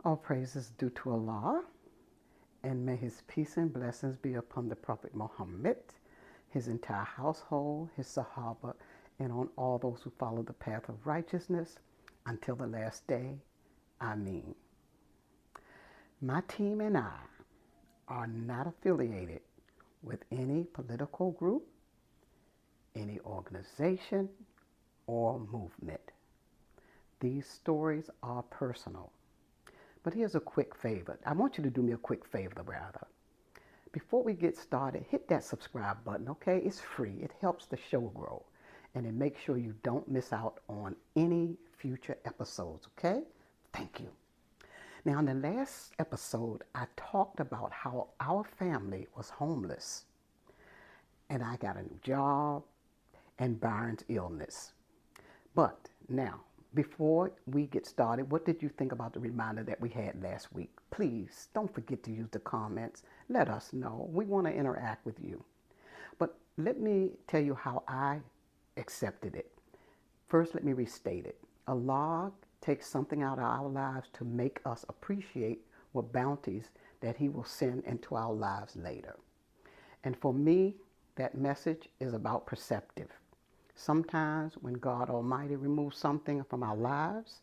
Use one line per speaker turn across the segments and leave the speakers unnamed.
All praises due to Allah, and may his peace and blessings be upon the Prophet Muhammad, his entire household, his Sahaba, and on all those who follow the path of righteousness until the last day. Ameen. My team and I are not affiliated with any political group, any organization, or movement. These stories are personal. But here's a quick favor. I want you to do me a quick favor, rather. Before we get started, hit that subscribe button, okay? It's free. It helps the show grow. And it makes sure you don't miss out on any future episodes, okay? Thank you. Now, in the last episode, I talked about how our family was homeless. And I got a new job and Byron's illness. But now, before we get started, what did you think about the reminder that we had last week? Please don't forget to use the comments. Let us know. We want to interact with you. But let me tell you how I accepted it. First, let me restate it. Allah takes something out of our lives to make us appreciate what bounties that he will send into our lives later. And for me, that message is about perceptive. Sometimes when God Almighty removes something from our lives,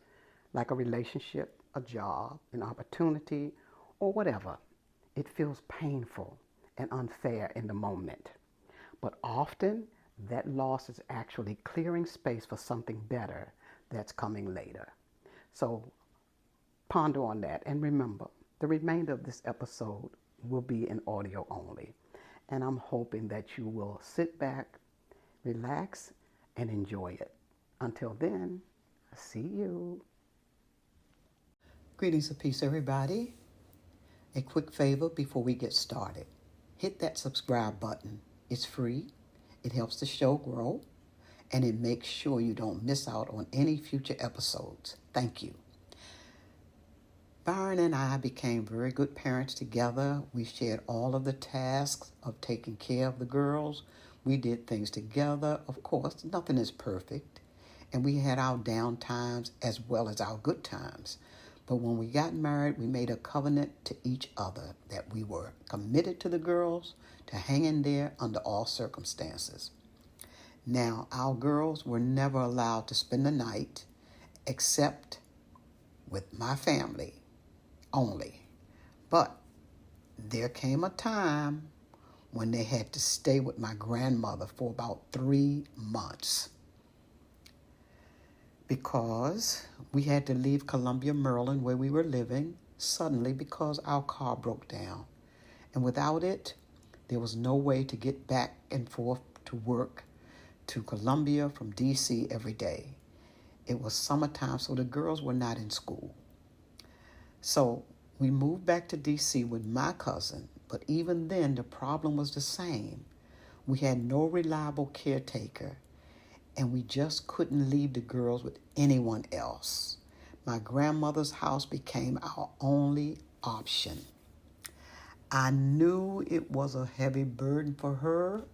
like a relationship, a job, an opportunity, or whatever, it feels painful and unfair in the moment. But often, that loss is actually clearing space for something better that's coming later. So ponder on that. And remember, the remainder of this episode will be in audio only. And I'm hoping that you will sit back, relax, and enjoy it. Until then, see you. Greetings of peace, everybody. A quick favor before we get started. Hit that subscribe button. It's free. It helps the show grow. And it makes sure you don't miss out on any future episodes. Thank you. Byron and I became very good parents together. We shared all of the tasks of taking care of the girls. We did things together. Of course, nothing is perfect. And we had our down times as well as our good times. But when we got married, we made a covenant to each other that we were committed to the girls, to hang in there under all circumstances. Now, our girls were never allowed to spend the night except with my family only. But there came a time when they had to stay with my grandmother for about 3 months because we had to leave Columbia, Maryland, where we were living, suddenly because our car broke down. And without it, there was no way to get back and forth to work to Columbia from D.C. every day. It was summertime, so the girls were not in school. So we moved back to D.C. with my cousin. But even then, the problem was the same. We had no reliable caretaker, and we just couldn't leave the girls with anyone else. My grandmother's house became our only option. I knew it was a heavy burden for her,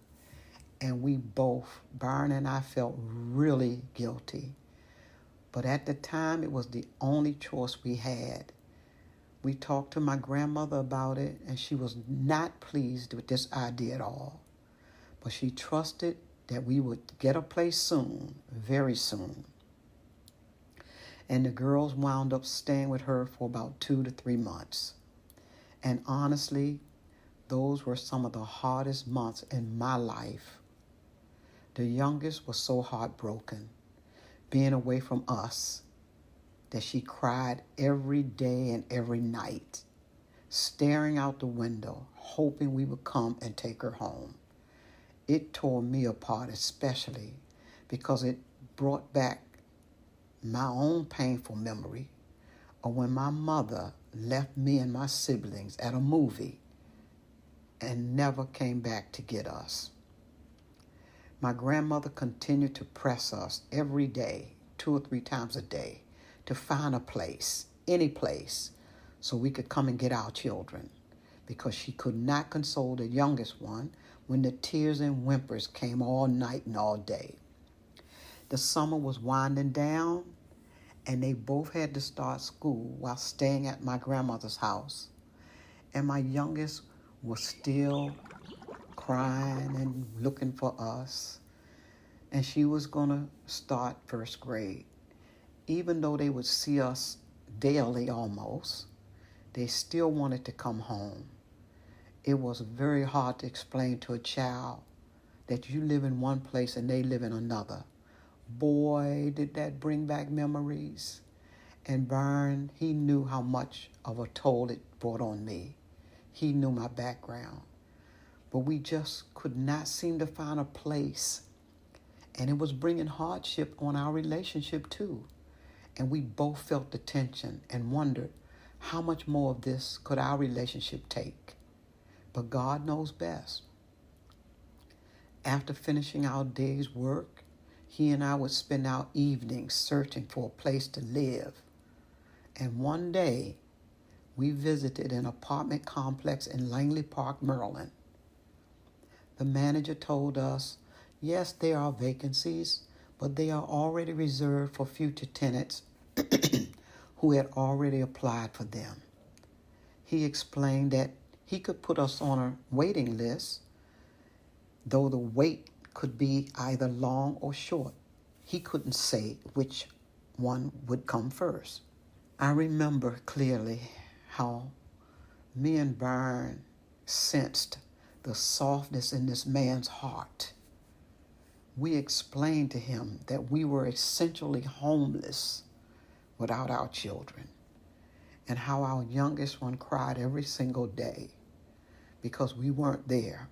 and we both, Byron and I, felt really guilty. But at the time, it was the only choice we had. We talked to my grandmother about it, and she was not pleased with this idea at all. But she trusted that we would get a place soon, very soon. And the girls wound up staying with her for about 2 to 3 months. And honestly, those were some of the hardest months in my life. The youngest was so heartbroken, being away from us, that she cried every day and every night, staring out the window, hoping we would come and take her home. It tore me apart especially because it brought back my own painful memory of when my mother left me and my siblings at a movie and never came back to get us. My grandmother continued to press us every day, 2 or 3 times a day, to find a place, any place, so we could come and get our children, because she could not console the youngest one when the tears and whimpers came all night and all day. The summer was winding down, and they both had to start school while staying at my grandmother's house. And my youngest was still crying and looking for us. And she was going to start first grade. Even though they would see us daily almost, they still wanted to come home. It was very hard to explain to a child that you live in one place and they live in another. Boy, did that bring back memories. And Vern, he knew how much of a toll it brought on me. He knew my background. But we just could not seem to find a place. And it was bringing hardship on our relationship too. And we both felt the tension and wondered how much more of this could our relationship take. But God knows best. After finishing our day's work, he and I would spend our evenings searching for a place to live. And one day, we visited an apartment complex in Langley Park, Maryland. The manager told us, yes, there are vacancies, but they are already reserved for future tenants who had already applied for them. He explained that he could put us on a waiting list, though the wait could be either long or short. He couldn't say which one would come first. I remember clearly how me and Byron sensed the softness in this man's heart. We explained to him that we were essentially homeless without our children, and how our youngest one cried every single day because we weren't there.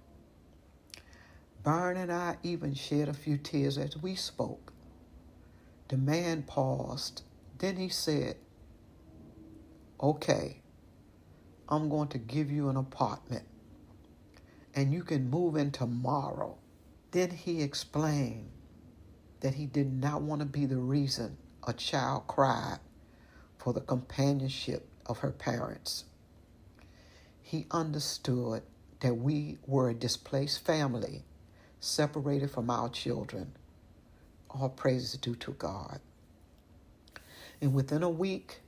Byron and I even shed a few tears as we spoke. The man paused. Then he said, okay, I'm going to give you an apartment and you can move in tomorrow. Then he explained that he did not want to be the reason a child cried for the companionship of her parents. He understood that we were a displaced family, separated from our children. All praises due to God. And within a week,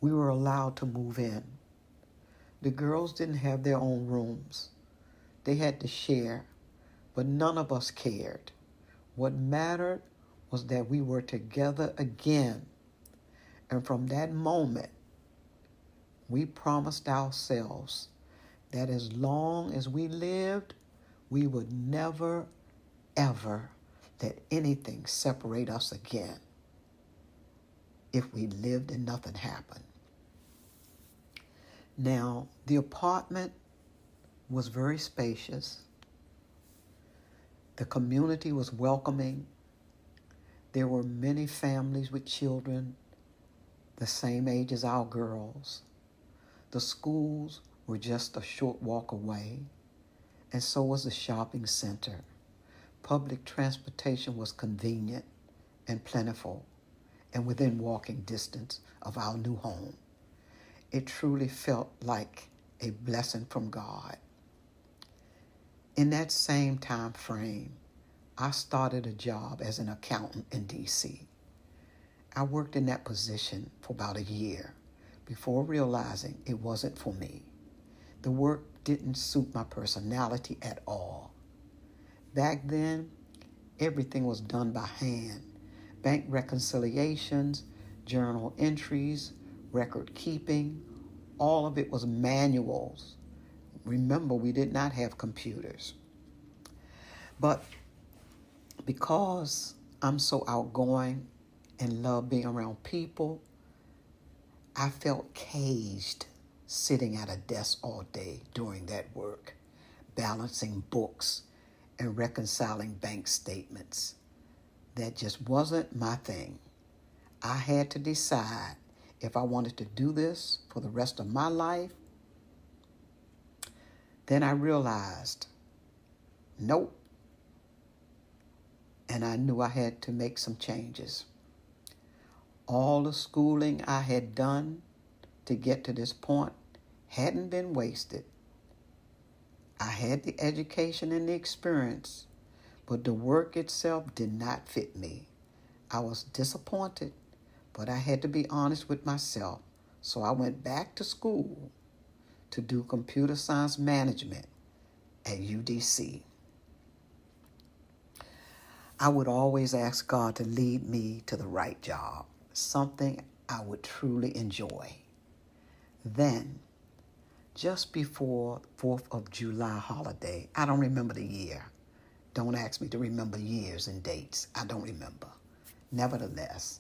we were allowed to move in. The girls didn't have their own rooms. They had to share, but none of us cared. What mattered was that we were together again. And from that moment, we promised ourselves that as long as we lived, we would never, ever let anything separate us again. If we lived and nothing happened. Now, the apartment was very spacious. The community was welcoming. There were many families with children the same age as our girls. The schools were just a short walk away, and so was the shopping center. Public transportation was convenient and plentiful, and within walking distance of our new home. It truly felt like a blessing from God. In that same time frame, I started a job as an accountant in D.C. I worked in that position for about a year before realizing it wasn't for me. The work didn't suit my personality at all. Back then, everything was done by hand. Bank reconciliations, journal entries, record keeping, all of it was manuals. Remember, we did not have computers. But because I'm so outgoing and love being around people, I felt caged sitting at a desk all day doing that work, balancing books and reconciling bank statements. That just wasn't my thing. I had to decide if I wanted to do this for the rest of my life. Then I realized, nope. And I knew I had to make some changes. All the schooling I had done to get to this point hadn't been wasted. I had the education and the experience, but the work itself did not fit me. I was disappointed,
but I had to be honest with myself. So I went back to school to do computer science management at UDC. I would always ask God to lead me to the right job, something I would truly enjoy. Then, just before 4th of July holiday, I don't remember the year. Don't ask me to remember years and dates. I don't remember. Nevertheless,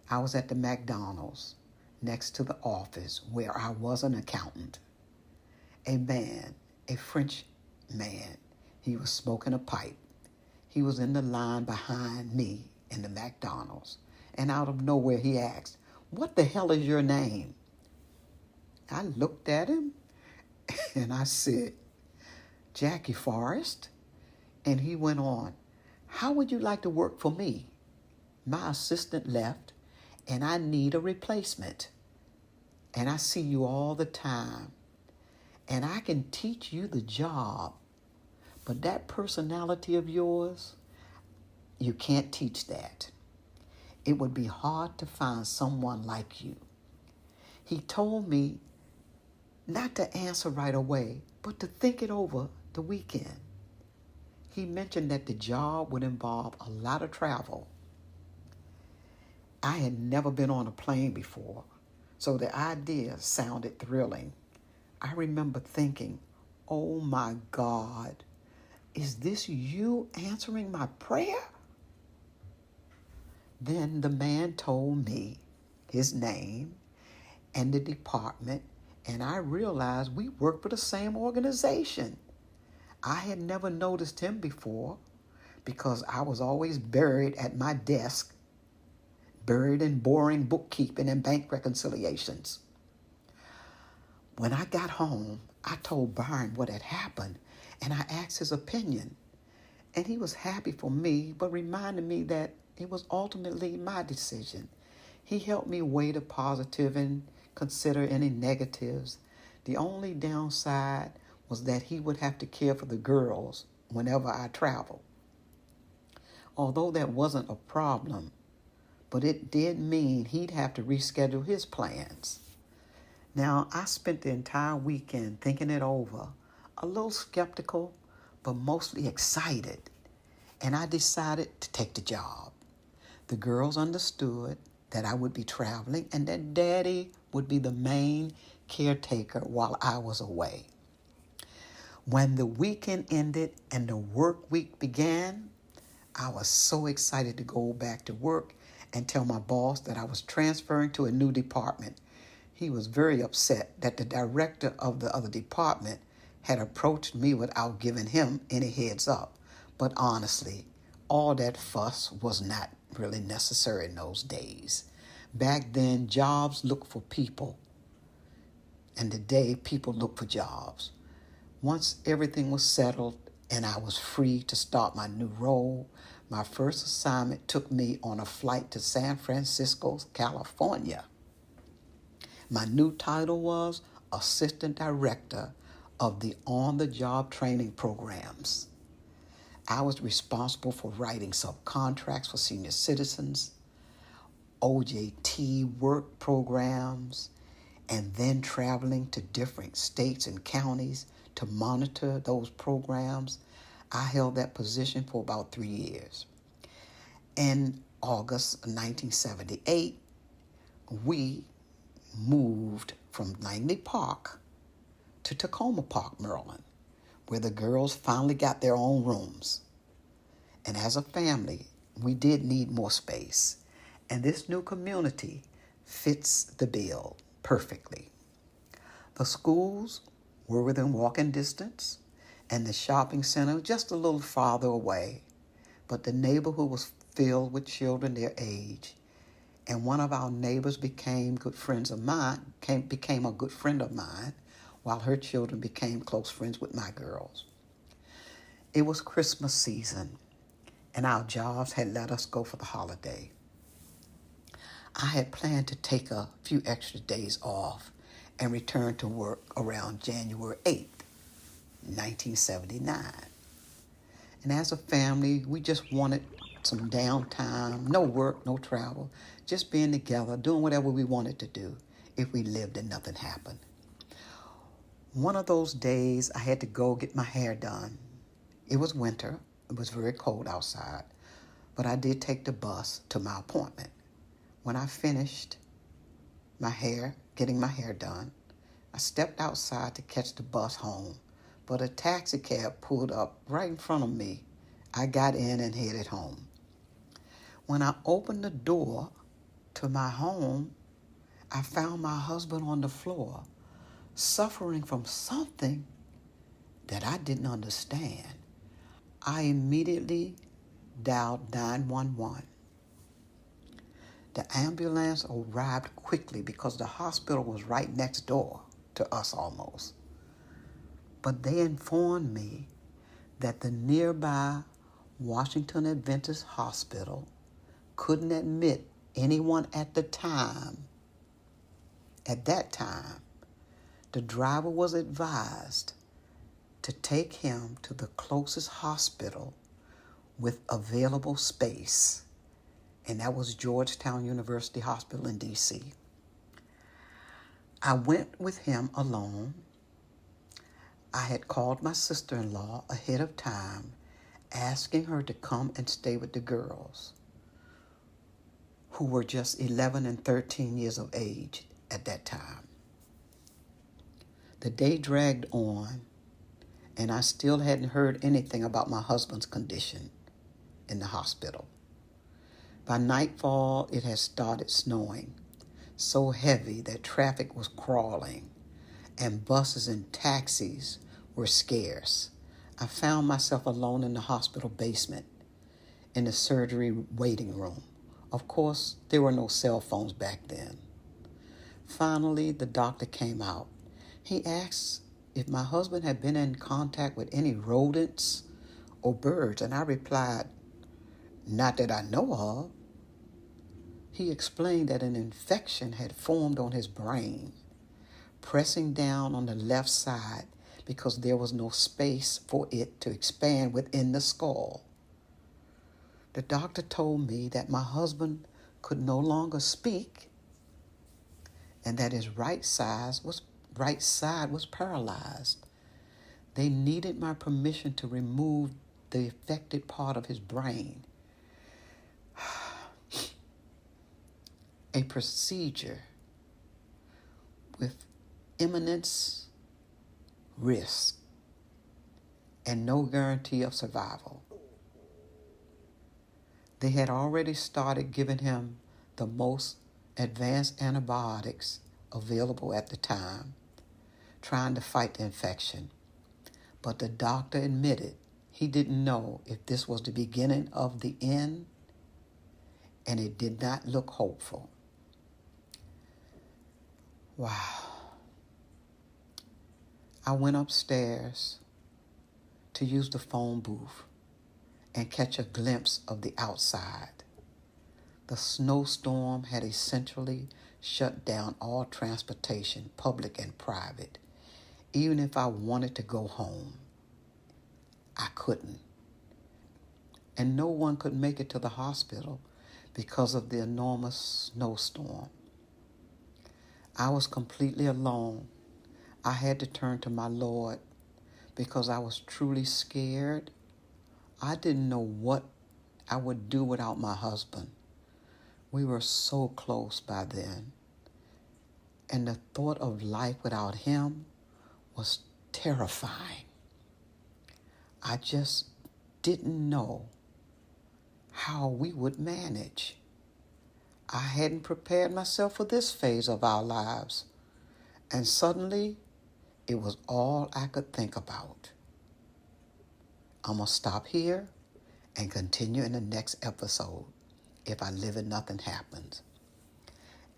I was at the McDonald's next to the office where I was an accountant. A man, a French man, he was smoking a pipe. He was in the line behind me in the McDonald's. And out of nowhere, he asked, "What the hell is your name?" I looked at him and I said, "Jackie Forrest." And he went on, "How would you like to work for me? My assistant left and I need a replacement. And I see you all the time. And I can teach you the job. But that personality of yours, you can't teach that. It would be hard to find someone like you." He told me not to answer right away, but to think it over the weekend. He mentioned that the job would involve a lot of travel. I had never been on a plane before, so the idea sounded thrilling. I remember thinking, "Oh my God, is this you answering my prayer?" Then the man told me his name and the department, and I realized we worked for the same organization. I had never noticed him before because I was always buried at my desk, buried in boring bookkeeping and bank reconciliations. When I got home, I told Byron what had happened, and I asked his opinion. And he was happy for me, but reminded me that it was ultimately my decision. He helped me weigh the positive and consider any negatives. The only downside was that he would have to care for the girls whenever I traveled. Although that wasn't a problem, but it did mean he'd have to reschedule his plans. Now, I spent the entire weekend thinking it over, a little skeptical, but mostly excited, and I decided to take the job. The girls understood that I would be traveling and that Daddy would be the main caretaker while I was away. When the weekend ended and the work week began, I was so excited to go back to work and tell my boss that I was transferring to a new department. He was very upset that the director of the other department had approached me without giving him any heads up. But honestly, all that fuss was not really necessary in those days. Back then, jobs looked for people, and today people look for jobs. Once everything was settled and I was free to start my new role, my first assignment took me on a flight to San Francisco, California. My new title was Assistant Director of the On-the-Job Training Programs. I was responsible for writing subcontracts for senior citizens, OJT work programs, and then traveling to different states and counties to monitor those programs. I held that position for about 3 years. In August of 1978, we moved from Langley Park to Tacoma Park, Maryland, where the girls finally got their own rooms. And as a family, we did need more space. And this new community fits the bill perfectly. The schools were within walking distance, and the shopping center just a little farther away. But the neighborhood was filled with children their age. And one of our neighbors became a good friend of mine, while her children became close friends with my girls. It was Christmas season, and our jobs had let us go for the holiday. I had planned to take a few extra days off and return to work around January 8th, 1979. And as a family, we just wanted some downtime, no work, no travel, just being together, doing whatever we wanted to do if we lived and nothing happened. One of those days, I had to go get my hair done. It was winter. It was very cold outside, but I did take the bus to my appointment. When I finished getting my hair done, I stepped outside to catch the bus home, but a taxi cab pulled up right in front of me. I got in and headed home. When I opened the door to my home, I found my husband on the floor, suffering from something that I didn't understand. I immediately dialed 911. The ambulance arrived quickly because the hospital was right next door to us almost. But they informed me that the nearby Washington Adventist Hospital couldn't admit anyone at that time. The driver was advised to take him to the closest hospital with available space, and that was Georgetown University Hospital in D.C. I went with him alone. I had called my sister-in-law ahead of time, asking her to come and stay with the girls, who were just 11 and 13 years of age at that time. The day dragged on, and I still hadn't heard anything about my husband's condition in the hospital. By nightfall, it had started snowing, so heavy that traffic was crawling, and buses and taxis were scarce. I found myself alone in the hospital basement, in the surgery waiting room. Of course, there were no cell phones back then. Finally, the doctor came out. He asked if my husband had been in contact with any rodents or birds, and I replied, "Not that I know of." He explained that an infection had formed on his brain, pressing down on the left side because there was no space for it to expand within the skull. The doctor told me that my husband could no longer speak and that his right side was paralyzed. They needed my permission to remove the affected part of his brain. A procedure with imminent risk and no guarantee of survival. They had already started giving him the most advanced antibiotics available at the time, trying to fight the infection. But the doctor admitted he didn't know if this was the beginning of the end, and it did not look hopeful. Wow. I went upstairs to use the phone booth and catch a glimpse of the outside. The snowstorm had essentially shut down all transportation, public and private. Even if I wanted to go home, I couldn't. And no one could make it to the hospital because of the enormous snowstorm. I was completely alone. I had to turn to my Lord because I was truly scared. I didn't know what I would do without my husband. We were so close by then. And the thought of life without him was terrifying. I just didn't know how we would manage. I hadn't prepared myself for this phase of our lives, and suddenly it was all I could think about. I'm going to stop here and continue in the next episode if I live and nothing happens.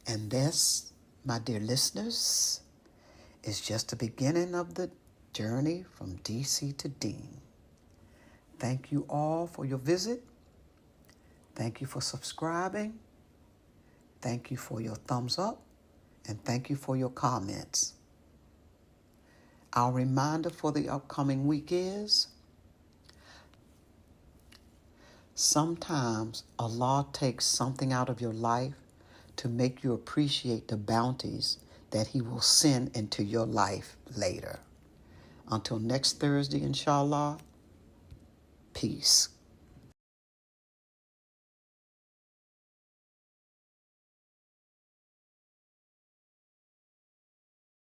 And this, my dear listeners, is just the beginning of the journey from D.C. to Deen. Thank you all for your visit. Thank you for subscribing. Thank you for your thumbs up. And thank you for your comments. Our reminder for the upcoming week is Sometimes Allah takes something out of your life to make you appreciate the bounties that He will send into your life later. Until next Thursday, inshallah, peace.